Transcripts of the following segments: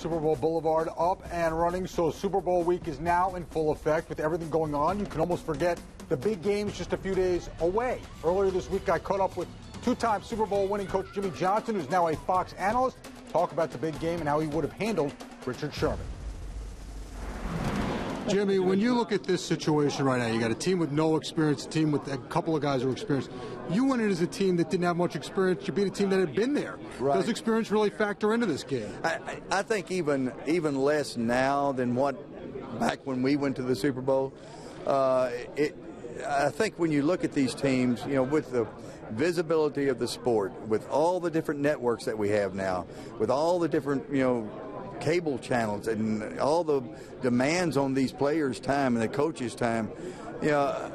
Super Bowl Boulevard up and running. So Super Bowl week is now in full effect with everything going on. You can almost forget the big games just a few days away. Earlier this week, I caught up with two-time Super Bowl winning coach Jimmy Johnson, who's now a Fox analyst, talk about the big game and how he would have handled Richard Sherman. Jimmy, when you look at this situation right now, you got a team with no experience, a team with a couple of guys who are experienced. You went in as a team that didn't have much experience. You beat a team that had been there. Right. Does experience really factor into this game? I think even less now than what back when we went to the Super Bowl. I think when you look at these teams, you know, with the visibility of the sport, with all the different networks that we have now, with all the different, you know, cable channels and all the demands on these players' time and the coaches' time, you know,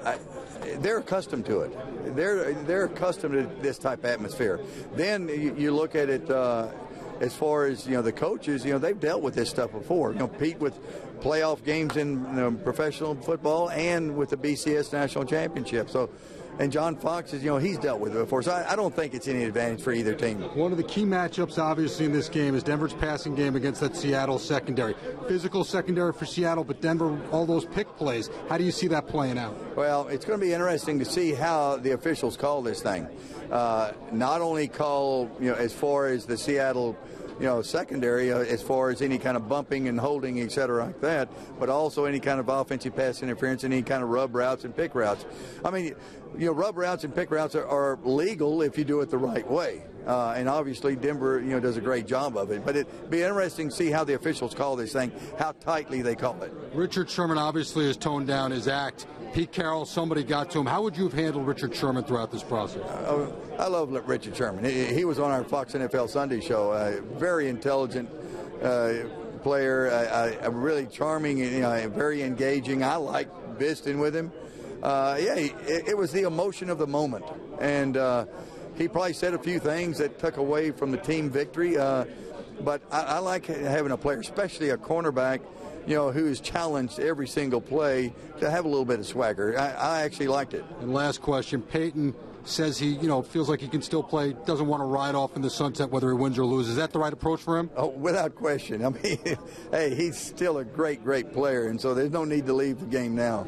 they're accustomed to it. They're accustomed to this type of atmosphere. Then you look at it as far as, you know, the coaches, you know, they've dealt with this stuff before. You know, compete with playoff games in professional football and with the BCS National Championship. So, and John Fox is, you know, he's dealt with it before. So I don't think it's any advantage for either team. One of the key matchups, obviously, in this game is Denver's passing game against that Seattle secondary. Physical secondary for Seattle, but Denver, all those pick plays. How do you see that playing out? Well, it's going to be interesting to see how the officials call this thing. Not only call, you know, as far as the Seattle, you know, secondary, as far as any kind of bumping and holding, et cetera, like that, but also any kind of offensive pass interference, any kind of rub routes and pick routes. I mean, you know, rub routes and pick routes are legal if you do it the right way. And obviously Denver, you know, does a great job of it. But it'd be interesting to see how the officials call this thing, how tightly they call it. Richard Sherman obviously has toned down his act. Pete Carroll, somebody got to him. How would you have handled Richard Sherman throughout this process? I love Richard Sherman. He was on our Fox NFL Sunday show. Very intelligent player, really charming, you know, very engaging. I like visiting with him. It was the emotion of the moment. And he probably said a few things that took away from the team victory. But I like having a player, especially a cornerback, you know, who is challenged every single play, to have a little bit of swagger. I actually liked it. And last question, Peyton says he, you know, feels like he can still play, doesn't want to ride off in the sunset whether he wins or loses. Is that the right approach for him? Oh, without question. I mean, hey, he's still a great, great player, and so there's no need to leave the game now.